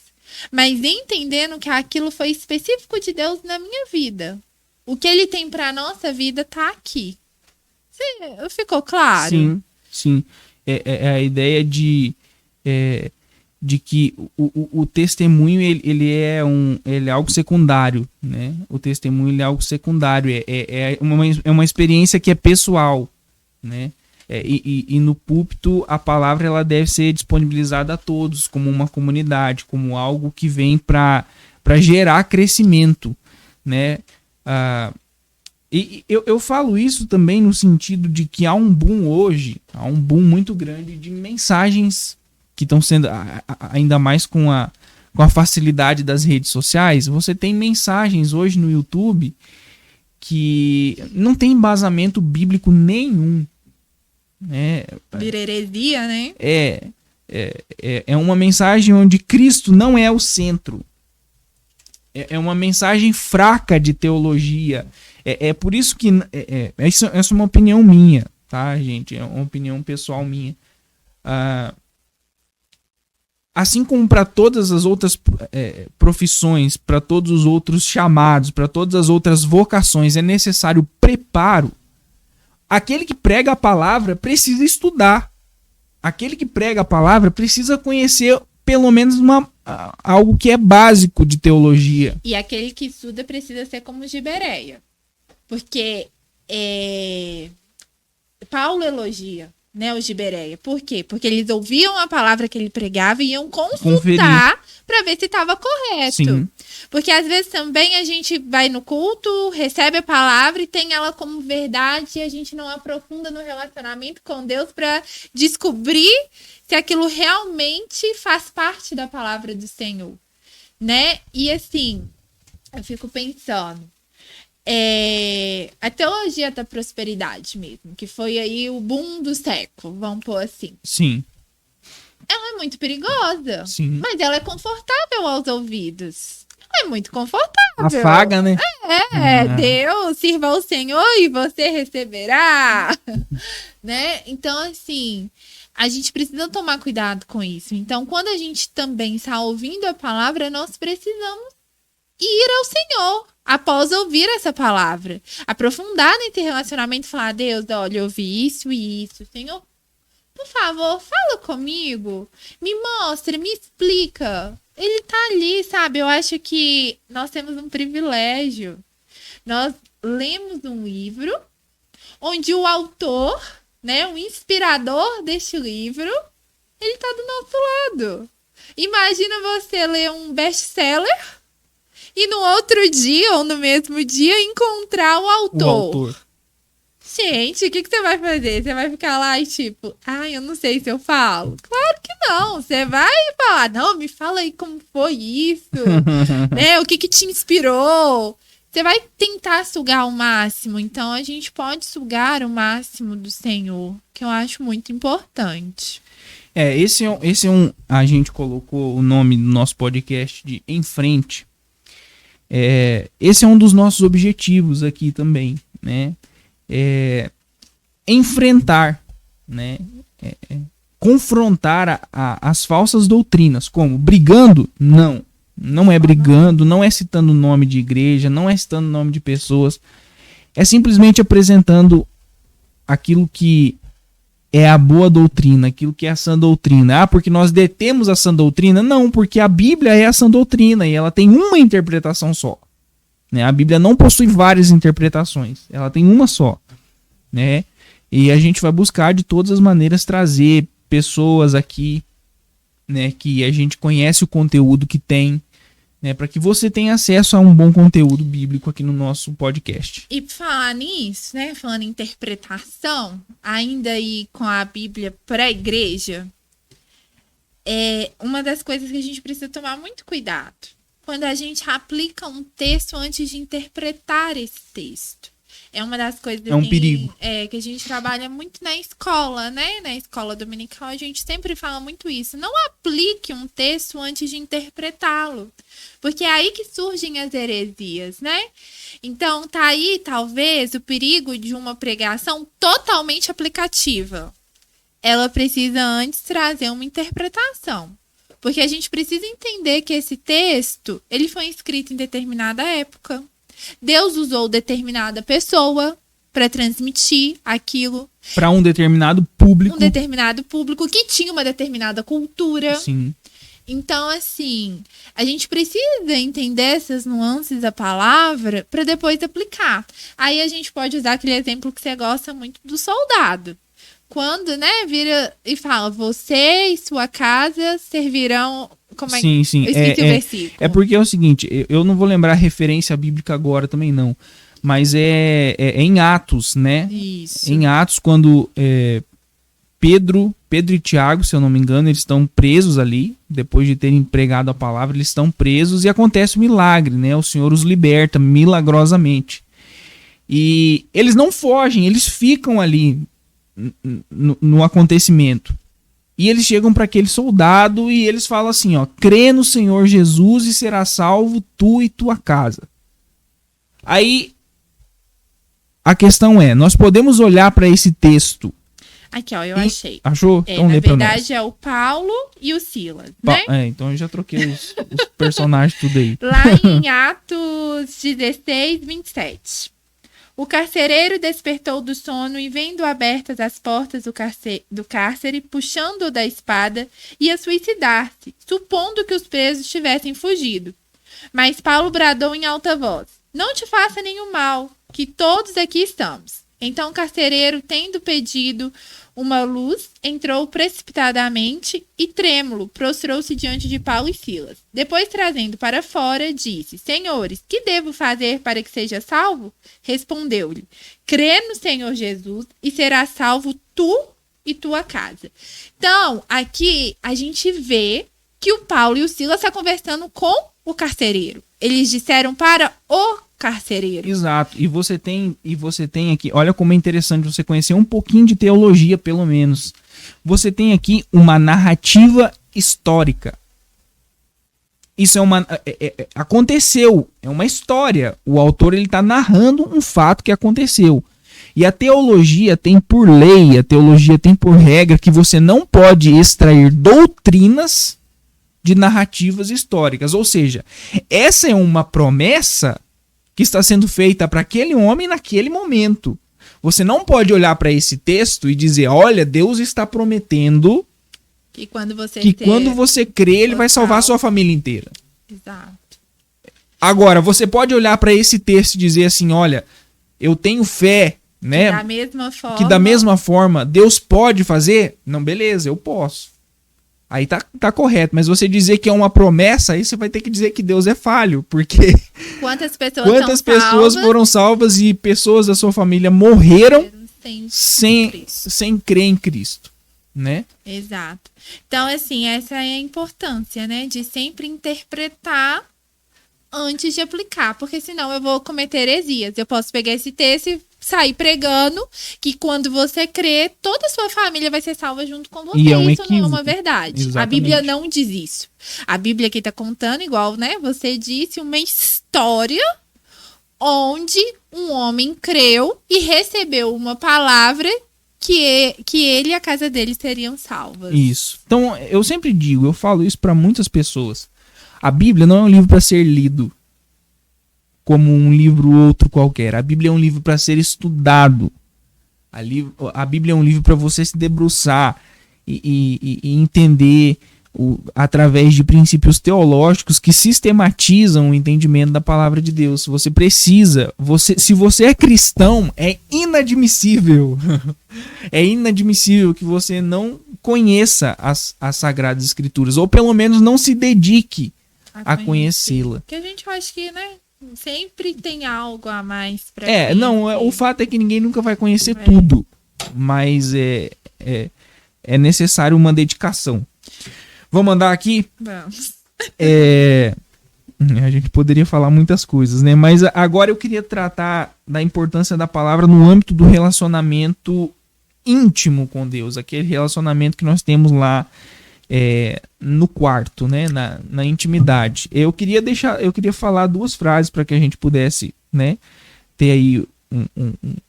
Mas entendendo que aquilo foi específico de Deus na minha vida. O que ele tem para nossa vida tá aqui. Ficou claro? Sim, sim. É a ideia de que o testemunho ele é algo secundário, né? O testemunho ele é algo secundário, é uma experiência que é pessoal, né? E no púlpito a palavra ela deve ser disponibilizada a todos como uma comunidade, como algo que vem para gerar crescimento, né? E eu falo isso também no sentido de que há um boom hoje, há um boom muito grande de mensagens que estão sendo, ainda mais com a facilidade das redes sociais, você tem mensagens hoje no YouTube que não tem embasamento bíblico nenhum. Né? Vira heresia, né? É uma mensagem onde Cristo não é o centro. É uma mensagem fraca de teologia. É por isso que... essa é uma opinião minha, tá, gente? É uma opinião pessoal minha. Assim como para todas as outras profissões, para todos os outros chamados, para todas as outras vocações, é necessário preparo. Aquele que prega a palavra precisa estudar. Aquele que prega a palavra precisa conhecer pelo menos algo que é básico de teologia. E aquele que estuda precisa ser como Gibereia. Porque Paulo elogia, né, o Gibereia. Por quê? Porque eles ouviam a palavra que ele pregava e iam consultar para ver se estava correto. Sim. Porque às vezes também a gente vai no culto, recebe a palavra e tem ela como verdade e a gente não aprofunda no relacionamento com Deus para descobrir se aquilo realmente faz parte da palavra do Senhor, né? E assim, eu fico pensando, a teologia da prosperidade mesmo, que foi aí o boom do século, vamos pôr assim. Sim. Ela é muito perigosa, Sim. mas ela é confortável aos ouvidos. Ela é muito confortável. Afaga, né? Deus, sirva ao Senhor e você receberá. Né? Então, assim, a gente precisa tomar cuidado com isso. Então, quando a gente também está ouvindo a palavra, nós precisamos ir ao Senhor após ouvir essa palavra. Aprofundar nesse relacionamento e falar, Deus, olha, eu ouvi isso e isso. Senhor, por favor, fala comigo. Me mostra, me explica. Ele tá ali, sabe? Eu acho que nós temos um privilégio. Nós lemos um livro onde o autor, né, o inspirador deste livro, ele tá do nosso lado. Imagina você ler um best-seller e no outro dia ou no mesmo dia encontrar o autor. Gente, o que você vai fazer? Você vai ficar lá e tipo, eu não sei se eu falo. Claro que não. Você vai falar, não, me fala aí como foi isso. Né? O que te inspirou? Você vai tentar sugar o máximo. Então, a gente pode sugar o máximo do Senhor, que eu acho muito importante. Esse é um... A gente colocou o nome do nosso podcast de Em Frente. Esse é um dos nossos objetivos aqui também, né? Enfrentar, né? confrontar as falsas doutrinas. Como? Brigando? Não. Não é brigando, não é citando o nome de igreja, não é citando o nome de pessoas. É simplesmente apresentando aquilo que é a boa doutrina, aquilo que é a sã doutrina. Ah, porque nós detemos a sã doutrina? Não, porque a Bíblia é a sã doutrina e ela tem uma interpretação só. Né? A Bíblia não possui várias interpretações, ela tem uma só. Né? E a gente vai buscar de todas as maneiras trazer pessoas aqui, né, que a gente conhece o conteúdo que tem, né, para que você tenha acesso a um bom conteúdo bíblico aqui no nosso podcast. E falar nisso, né, falando em interpretação, ainda aí com a Bíblia para a igreja, é uma das coisas que a gente precisa tomar muito cuidado quando a gente aplica um texto antes de interpretar esse texto. É uma das coisas perigo. Que a gente trabalha muito na escola, né? Na escola dominical, a gente sempre fala muito isso. Não aplique um texto antes de interpretá-lo. Porque é aí que surgem as heresias, né? Então, tá aí, talvez, o perigo de uma pregação totalmente aplicativa. Ela precisa antes trazer uma interpretação. Porque a gente precisa entender que esse texto, ele foi escrito em determinada época. Deus usou determinada pessoa para transmitir aquilo. Para um determinado público. Um determinado público que tinha uma determinada cultura. Sim. Então, assim, a gente precisa entender essas nuances da palavra para depois aplicar. Aí a gente pode usar aquele exemplo que você gosta muito do soldado. Quando, né, vira e fala, você e sua casa servirão... Como é que sim. Eu esqueci o versículo. É porque é o seguinte, eu não vou lembrar a referência bíblica agora também não, mas é em Atos, né? Isso. Em Atos, quando Pedro e Tiago, se eu não me engano, eles estão presos ali, depois de terem pregado a palavra, eles estão presos e acontece um milagre, né? O Senhor os liberta milagrosamente. E eles não fogem, eles ficam ali no acontecimento. E eles chegam para aquele soldado e eles falam assim, ó, crê no Senhor Jesus e será salvo tu e tua casa. Aí a questão é, nós podemos olhar para esse texto. Aqui, ó, eu achei. Achou? Então na lê pra nós. verdade é o Paulo e o Silas, né? Então eu já troquei os personagens tudo aí. Lá em Atos 16, 27. O carcereiro despertou do sono e, vendo abertas as portas do cárcere, puxando-o da espada, ia suicidar-se, supondo que os presos tivessem fugido. Mas Paulo bradou em alta voz, não te faça nenhum mal, que todos aqui estamos. Então o carcereiro, tendo pedido uma luz, entrou precipitadamente e, trêmulo, prostrou-se diante de Paulo e Silas. Depois, trazendo para fora, disse, senhores, que devo fazer para que seja salvo? Respondeu-lhe, crê no Senhor Jesus e serás salvo tu e tua casa. Então, aqui a gente vê que o Paulo e o Silas estão conversando com o carcereiro. Eles disseram para o carcereiro. Exato. E você tem aqui, olha como é interessante você conhecer um pouquinho de teologia, pelo menos. Você tem aqui uma narrativa histórica. Isso aconteceu, é uma história. O autor ele está narrando um fato que aconteceu. E a teologia tem por lei, a teologia tem por regra que você não pode extrair doutrinas de narrativas históricas. Ou seja, essa é uma promessa que está sendo feita para aquele homem naquele momento. Você não pode olhar para esse texto e dizer, olha, Deus está prometendo que quando você crê, ele vai salvar a sua família inteira. Exato. Agora, você pode olhar para esse texto e dizer assim, olha, eu tenho fé, né? Que da mesma forma Deus pode fazer? Não, beleza, eu posso. Aí tá correto, mas você dizer que é uma promessa, aí você vai ter que dizer que Deus é falho, porque quantas pessoas foram salvas e pessoas da sua família morreram sem crer em Cristo, né? Exato. Então, assim, essa é a importância, né, de sempre interpretar antes de aplicar, porque senão eu vou cometer heresias. Eu posso pegar esse texto e sair pregando que quando você crê, toda a sua família vai ser salva junto com você. E é um isso equívoco. Não é uma verdade. Exatamente. A Bíblia não diz isso. A Bíblia aqui está contando, igual, né? Você disse, uma história onde um homem creu e recebeu uma palavra que ele e a casa dele seriam salvas. Isso. Então, eu sempre digo, eu falo isso para muitas pessoas. A Bíblia não é um livro para ser lido como um livro outro qualquer. A Bíblia é um livro para ser estudado. A Bíblia é um livro para você se debruçar e entender através de princípios teológicos que sistematizam o entendimento da palavra de Deus. Você precisa, se você é cristão, é inadmissível. É inadmissível que você não conheça as Sagradas Escrituras, ou pelo menos não se dedique a conhecê-la. Porque a gente acha que, né, sempre tem algo a mais pra conhecer. O fato é que ninguém nunca vai conhecer tudo, mas é necessário uma dedicação. Vamos andar aqui? Vamos. A gente poderia falar muitas coisas, né? Mas agora eu queria tratar da importância da palavra no âmbito do relacionamento íntimo com Deus, aquele relacionamento que nós temos lá no quarto, né? Na intimidade. Eu queria falar duas frases para que a gente pudesse, né, ter aí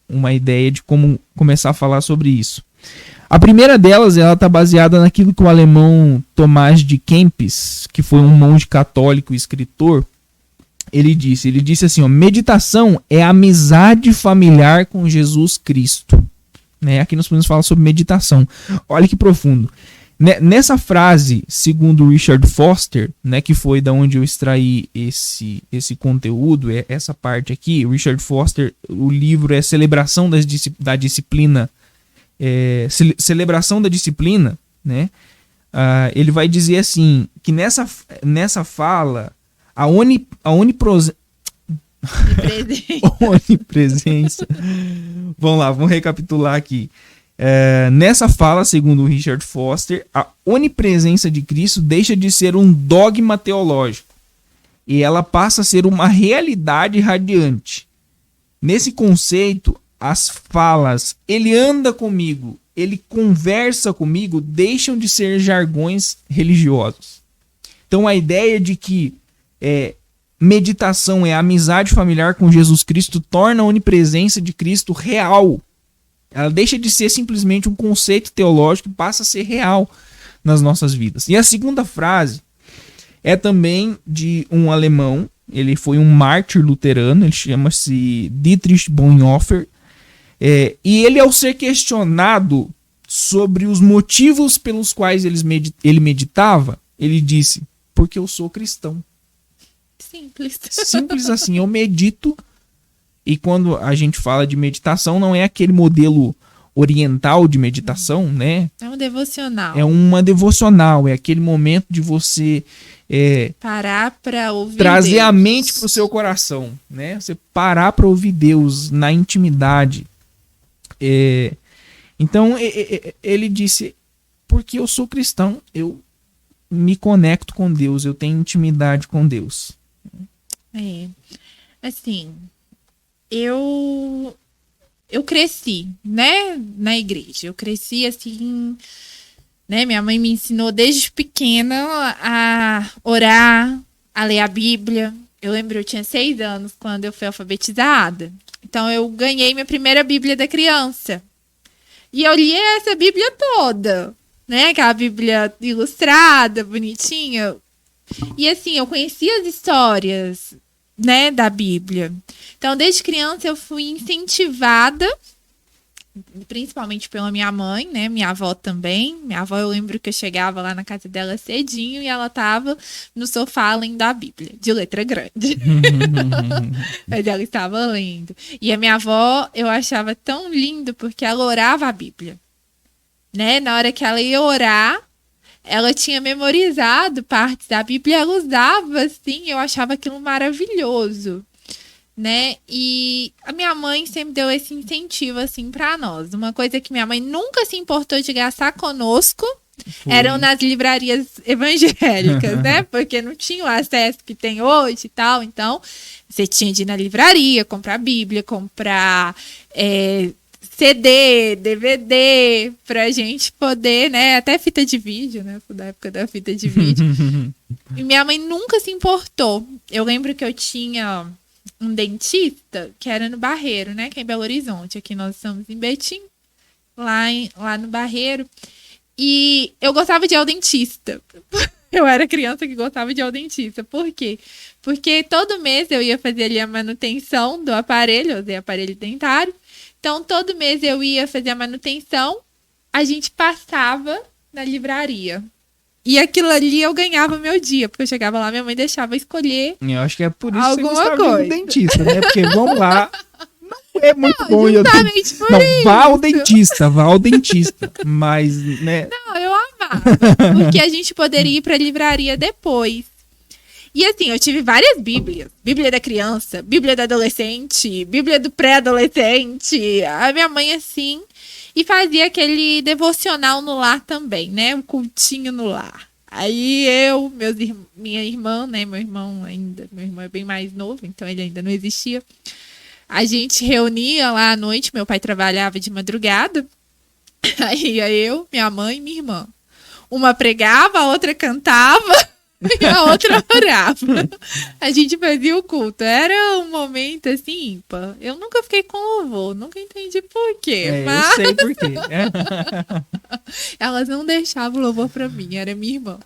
uma ideia de como começar a falar sobre isso. A primeira delas, ela está baseada naquilo que o alemão Tomás de Kempis, que foi um monge católico e escritor, ele disse assim, ó, meditação é amizade familiar com Jesus Cristo. Né? Aqui nós podemos falar sobre meditação. Olha que profundo. Nessa frase, segundo Richard Foster, né, que foi da onde eu extraí esse conteúdo, essa parte aqui, Richard Foster, o livro é Celebração da Disciplina, Celebração da Disciplina, né? Ele vai dizer assim, que nessa fala, a onipresença. Vamos lá, vamos recapitular aqui. Nessa fala, segundo Richard Foster, a onipresença de Cristo deixa de ser um dogma teológico e ela passa a ser uma realidade radiante. Nesse conceito, as falas, ele anda comigo, ele conversa comigo, deixam de ser jargões religiosos. Então a ideia de que meditação é amizade familiar com Jesus Cristo torna a onipresença de Cristo real. Ela deixa de ser simplesmente um conceito teológico e passa a ser real nas nossas vidas. E a segunda frase é também de um alemão, ele foi um mártir luterano, ele chama-se Dietrich Bonhoeffer, e ele, ao ser questionado sobre os motivos pelos quais ele meditava, ele disse, porque eu sou cristão. Simples. Simples assim, eu medito. E quando a gente fala de meditação, não é aquele modelo oriental de meditação, né? É um devocional. É uma devocional, é aquele momento de você parar para ouvir trazer Deus. A mente para o seu coração, né? Você parar para ouvir Deus na intimidade. Então, ele disse, porque eu sou cristão, eu me conecto com Deus, eu tenho intimidade com Deus. Assim, eu cresci, né, na igreja. Eu cresci assim, né? Minha mãe me ensinou desde pequena a orar, a ler a Bíblia. Eu lembro, eu tinha 6 anos quando eu fui alfabetizada. Então eu ganhei minha primeira Bíblia da criança. E eu li essa Bíblia toda, né? Aquela Bíblia ilustrada, bonitinha. E assim, eu conhecia as histórias, né, da Bíblia. Então, desde criança eu fui incentivada, principalmente pela minha mãe, né, minha avó também. Minha avó, eu lembro que eu chegava lá na casa dela cedinho e ela tava no sofá lendo a Bíblia, de letra grande. Mas ela estava lendo. E a minha avó, eu achava tão lindo porque ela orava a Bíblia, né? Na hora que ela ia orar, ela tinha memorizado partes da Bíblia, ela usava, assim, eu achava aquilo maravilhoso, né? E a minha mãe sempre deu esse incentivo, assim, pra nós. Uma coisa que minha mãe nunca se importou de gastar conosco eram nas livrarias evangélicas, né? Porque não tinha o acesso que tem hoje e tal. Então, você tinha de ir na livraria, comprar Bíblia, comprar CD, DVD, pra gente poder, né? Até fita de vídeo, né? Da época da fita de vídeo. E minha mãe nunca se importou. Eu lembro que eu tinha um dentista que era no Barreiro, né? Que é em Belo Horizonte. Aqui nós estamos em Betim. lá no Barreiro. E eu gostava de ir ao dentista. Eu era criança que gostava de ir ao dentista. Por quê? Porque todo mês eu ia fazer ali a manutenção do aparelho, eu usei aparelho dentário. Então, todo mês eu ia fazer a manutenção, a gente passava na livraria. E aquilo ali eu ganhava meu dia, porque eu chegava lá, minha mãe deixava escolher. Eu acho que é por isso alguma que você gostava coisa. de ir no dentista, né? Porque, vamos lá, não é muito bom. Justamente por Não, isso. vá ao dentista. Mas, né? Não, eu amava. Porque a gente poderia ir pra livraria depois. E assim, eu tive várias bíblias. Bíblia da criança, Bíblia do adolescente, Bíblia do pré-adolescente. A minha mãe, assim, e fazia aquele devocional no lar também, né? Um cultinho no lar. Aí eu, minha irmã, né? Meu irmão é bem mais novo, então ele ainda não existia. A gente reunia lá à noite, meu pai trabalhava de madrugada. Aí ia eu, minha mãe e minha irmã. Uma pregava, a outra cantava e a outra orava. A gente fazia o culto. Era um momento assim ímpar. Eu nunca fiquei com louvor, nunca entendi por quê. Mas Eu sei por quê. elas não deixavam o louvor pra mim, era minha irmã.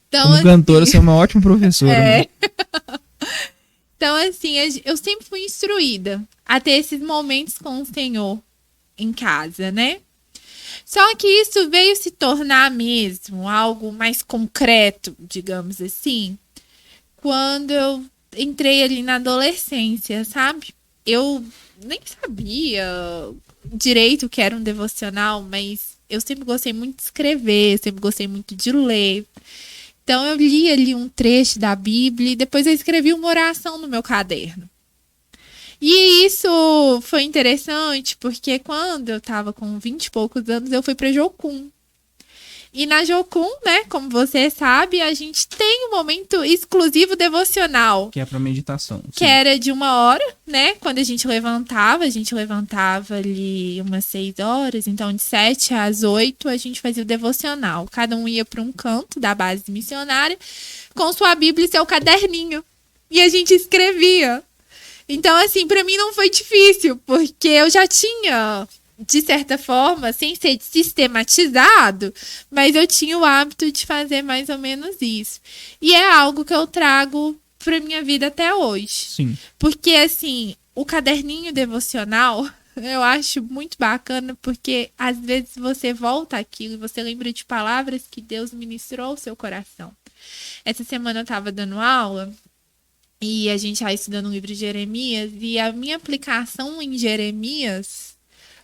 Então, Como cantora, você é uma ótima professora. né? Então, assim, eu sempre fui instruída a ter esses momentos com o Senhor em casa, né? Só que isso veio se tornar mesmo algo mais concreto, digamos assim, quando eu entrei ali na adolescência, sabe? Eu nem sabia direito o que era um devocional, mas eu sempre gostei muito de escrever, sempre gostei muito de ler. Então eu li ali um trecho da Bíblia e depois eu escrevi uma oração no meu caderno. E isso foi interessante porque quando eu tava com 20 e poucos anos, eu fui pra Jocum. E na Jocum, né, como você sabe, a gente tem um momento exclusivo devocional. Que é pra meditação. Sim. Que era de 1 hora, né? Quando a gente levantava ali umas 6 horas. Então, de 7 às 8, a gente fazia o devocional. Cada um ia para um canto da base missionária com sua Bíblia e seu caderninho. E a gente escrevia. Então, assim, para mim não foi difícil, porque eu já tinha, de certa forma, sem ser sistematizado, mas eu tinha o hábito de fazer mais ou menos isso. E é algo que eu trago pra minha vida até hoje. Sim. Porque, assim, o caderninho devocional eu acho muito bacana, porque às vezes você volta àquilo e você lembra de palavras que Deus ministrou ao seu coração. Essa semana eu tava dando aula e a gente estava estudando o livro de Jeremias, e a minha aplicação em Jeremias,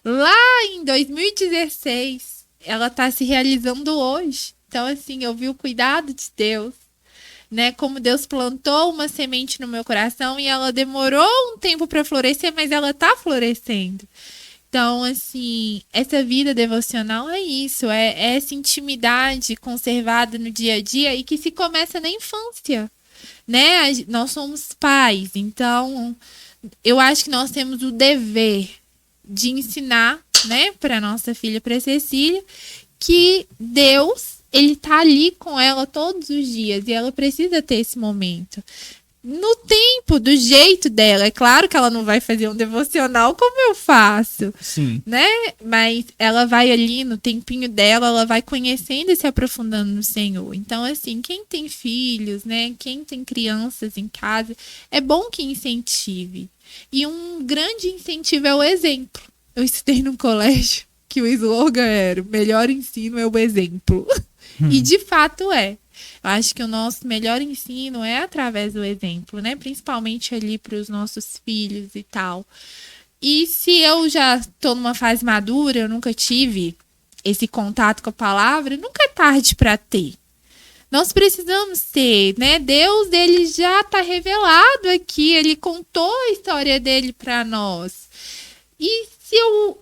lá em 2016, ela está se realizando hoje. Então, assim, eu vi o cuidado de Deus, né? Como Deus plantou uma semente no meu coração e ela demorou um tempo para florescer, mas ela está florescendo. Então, assim, essa vida devocional é isso, é essa intimidade conservada no dia a dia e que se começa na infância, né? Nós somos pais, então eu acho que nós temos o dever de ensinar, né, para nossa filha, para Cecília, que Deus, ele tá ali com ela todos os dias e ela precisa ter esse momento. No tempo, do jeito dela. É claro que ela não vai fazer um devocional como eu faço. Sim. Né? Mas ela vai ali no tempinho dela, ela vai conhecendo e se aprofundando no Senhor. Então, assim, quem tem filhos, né? Quem tem crianças em casa, é bom que incentive. E um grande incentivo é o exemplo. Eu estudei num colégio que o slogan era: o melhor ensino é o exemplo. E de fato é. Eu acho que o nosso melhor ensino é através do exemplo, né? Principalmente ali para os nossos filhos e tal. E se eu já estou numa fase madura, eu nunca tive esse contato com a palavra, nunca é tarde para ter. Nós precisamos ter, né? Deus, ele já está revelado aqui, ele contou a história dele para nós. E se eu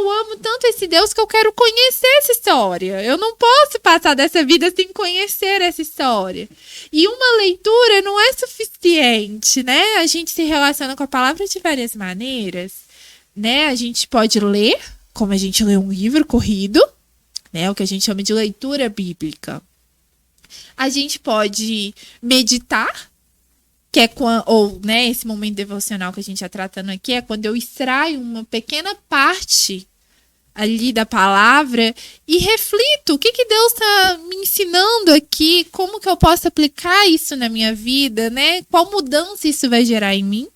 amo tanto esse Deus que eu quero conhecer essa história. Eu não posso passar dessa vida sem conhecer essa história. E uma leitura não é suficiente, né? A gente se relaciona com a palavra de várias maneiras, né? A gente pode ler, como a gente lê um livro corrido, né? O que a gente chama de leitura bíblica. A gente pode meditar, que é quando, ou, né, esse momento devocional que a gente está tratando aqui é quando eu extraio uma pequena parte ali da palavra e reflito o que Deus está me ensinando aqui, como que eu posso aplicar isso na minha vida, né? Qual mudança isso vai gerar em mim?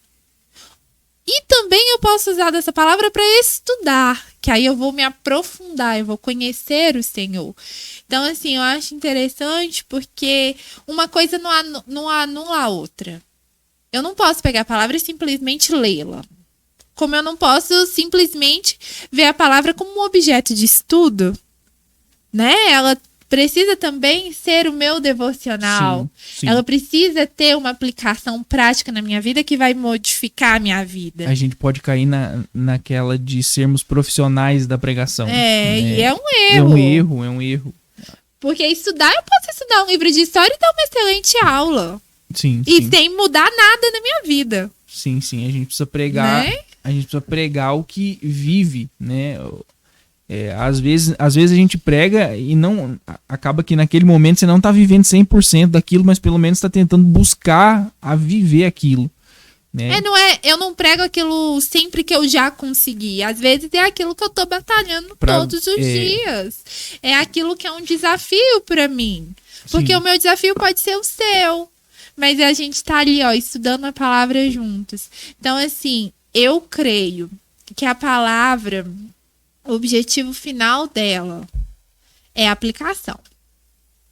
E também eu posso usar dessa palavra para estudar, que aí eu vou me aprofundar, eu vou conhecer o Senhor. Então, assim, eu acho interessante porque uma coisa não anula a outra. Eu não posso pegar a palavra e simplesmente lê-la. Como eu não posso simplesmente ver a palavra como um objeto de estudo, né? Ela precisa também ser o meu devocional. Sim. Ela precisa ter uma aplicação prática na minha vida que vai modificar a minha vida. A gente pode cair naquela de sermos profissionais da pregação. E é um erro. É um erro. Porque eu posso estudar um livro de história e dar uma excelente aula. Sim. Sem mudar nada na minha vida. Sim. A gente precisa pregar... Né? A gente precisa pregar o que vive, né? Às vezes a gente prega e não... Acaba que naquele momento você não está vivendo 100% daquilo, mas pelo menos está tentando buscar a viver aquilo. Né? Eu não prego aquilo sempre que eu já consegui. Às vezes é aquilo que eu tô batalhando todos os dias. É aquilo que é um desafio para mim. Porque o meu desafio pode ser o seu. Mas a gente tá ali, estudando a palavra juntos. Então, assim, eu creio que a palavra, o objetivo final dela é a aplicação.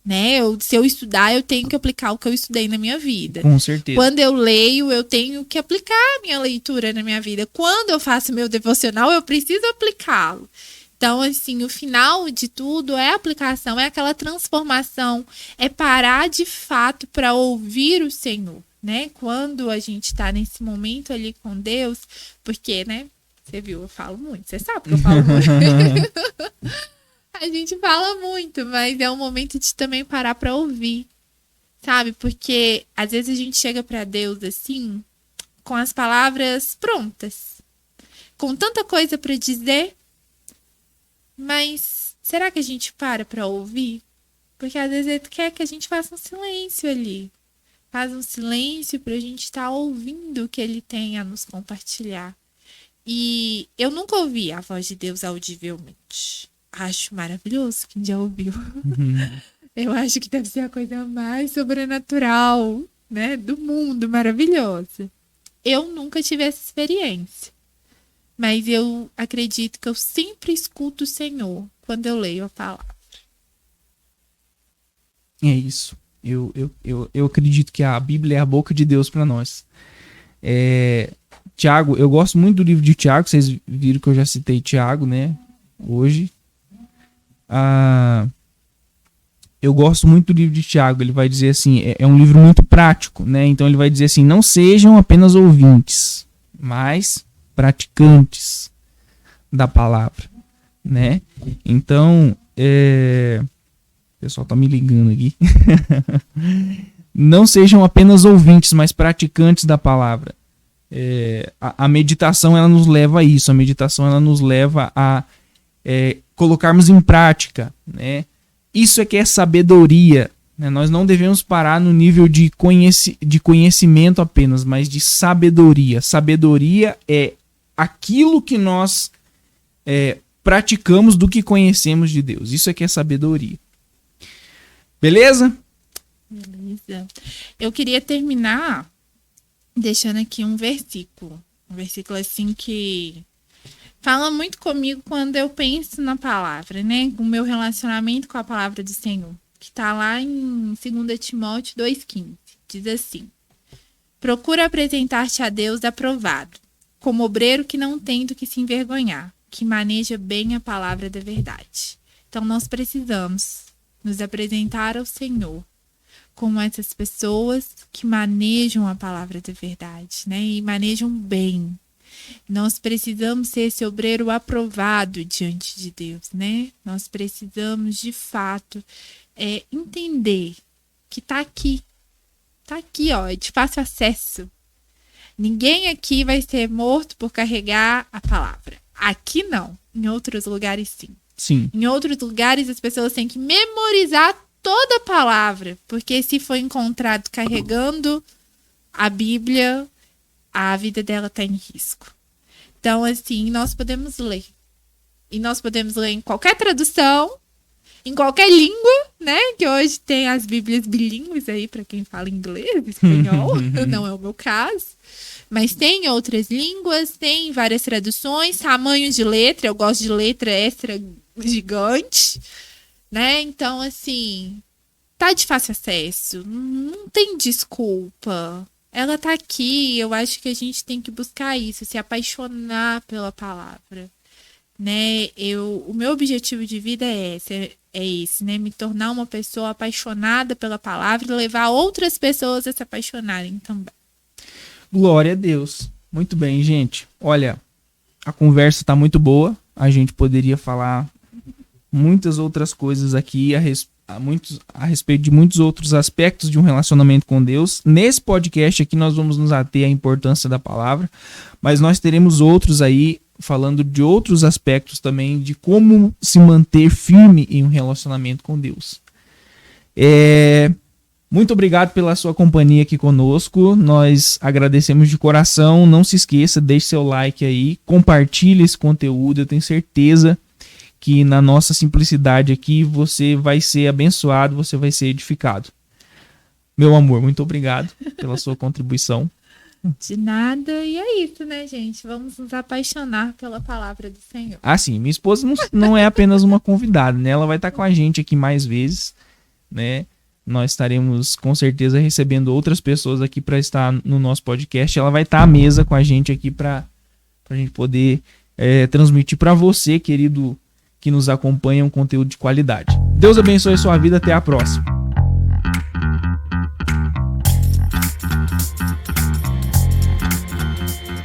Né? Se eu estudar, eu tenho que aplicar o que eu estudei na minha vida. Com certeza. Quando eu leio, eu tenho que aplicar a minha leitura na minha vida. Quando eu faço meu devocional, eu preciso aplicá-lo. Então, assim, o final de tudo é a aplicação, é aquela transformação, é parar de fato para ouvir o Senhor, né? Quando a gente está nesse momento ali com Deus, porque, né? Você viu, eu falo muito, você sabe que eu falo muito. A gente fala muito, mas é um momento de também parar para ouvir, sabe? Porque às vezes a gente chega para Deus assim, com as palavras prontas, com tanta coisa para dizer, mas será que a gente para ouvir? Porque às vezes ele quer que a gente faça um silêncio ali. Faz um silêncio para a gente estar ouvindo o que ele tem a nos compartilhar. E eu nunca ouvi a voz de Deus audivelmente. Acho maravilhoso quem já ouviu. Eu acho que deve ser a coisa mais sobrenatural, né, do mundo, maravilhosa. Eu nunca tive essa experiência. Mas eu acredito que eu sempre escuto o Senhor quando eu leio a palavra. É isso. Eu acredito que a Bíblia é a boca de Deus para nós. Tiago, eu gosto muito do livro de Tiago. Vocês viram que eu já citei Tiago, né? Hoje. Eu gosto muito do livro de Tiago. Ele vai dizer assim, é um livro muito prático, né? Então ele vai dizer assim, não sejam apenas ouvintes, mas praticantes da palavra, né? Então, o pessoal tá me ligando aqui. Não sejam apenas ouvintes, mas praticantes da palavra. A meditação, ela nos leva a isso. A meditação, ela nos leva a colocarmos em prática, né? Isso é que é sabedoria, né? Nós não devemos parar no nível de conhecimento apenas, mas de sabedoria. Sabedoria é aquilo que nós praticamos do que conhecemos de Deus. Isso é que é sabedoria. Beleza? Beleza. Eu queria terminar deixando aqui um versículo. Um versículo assim que fala muito comigo quando eu penso na palavra, né? O meu relacionamento com a palavra do Senhor. Que está lá em 2 Timóteo 2,15. Diz assim: procura apresentar-te a Deus aprovado, como obreiro que não tem do que se envergonhar, que maneja bem a palavra da verdade. Então nós precisamos nos apresentar ao Senhor como essas pessoas que manejam a palavra da verdade, né? E manejam bem. Nós precisamos ser esse obreiro aprovado diante de Deus, né? Nós precisamos, de fato, entender que tá aqui, ó, de fácil acesso. Ninguém aqui vai ser morto por carregar a palavra. Aqui não, em outros lugares sim. Sim. Em outros lugares as pessoas têm que memorizar toda a palavra, porque se for encontrado carregando a Bíblia, a vida dela está em risco. Então, assim, nós podemos ler. E nós podemos ler em qualquer tradução, em qualquer língua, né? Que hoje tem as Bíblias bilíngues aí para quem fala inglês, espanhol, não é o meu caso. Mas tem outras línguas, tem várias traduções, tamanho de letra, eu gosto de letra extra gigante, né? Então, assim, tá de fácil acesso, não tem desculpa. Ela tá aqui, eu acho que a gente tem que buscar isso, se apaixonar pela palavra, né? O meu objetivo de vida é esse, né? Me tornar uma pessoa apaixonada pela palavra e levar outras pessoas a se apaixonarem também. Glória a Deus. Muito bem, gente. Olha, a conversa tá muito boa. A gente poderia falar muitas outras coisas aqui a respeito de muitos outros aspectos de um relacionamento com Deus. Nesse podcast aqui nós vamos nos ater à importância da palavra, mas nós teremos outros aí falando de outros aspectos também de como se manter firme em um relacionamento com Deus. Muito obrigado pela sua companhia aqui conosco. Nós agradecemos de coração. Não se esqueça, deixe seu like aí, compartilhe esse conteúdo. Eu tenho certeza que na nossa simplicidade aqui você vai ser abençoado, você vai ser edificado. Meu amor, muito obrigado pela sua contribuição. De nada, e é isso, né, gente? Vamos nos apaixonar pela palavra do Senhor. Ah, sim, minha esposa não é apenas uma convidada, né? Ela vai estar com a gente aqui mais vezes, né? Nós estaremos com certeza recebendo outras pessoas aqui para estar no nosso podcast. Ela vai estar à mesa com a gente aqui para a gente poder transmitir para você, querido, que nos acompanha, um conteúdo de qualidade. Deus abençoe a sua vida. Até a próxima.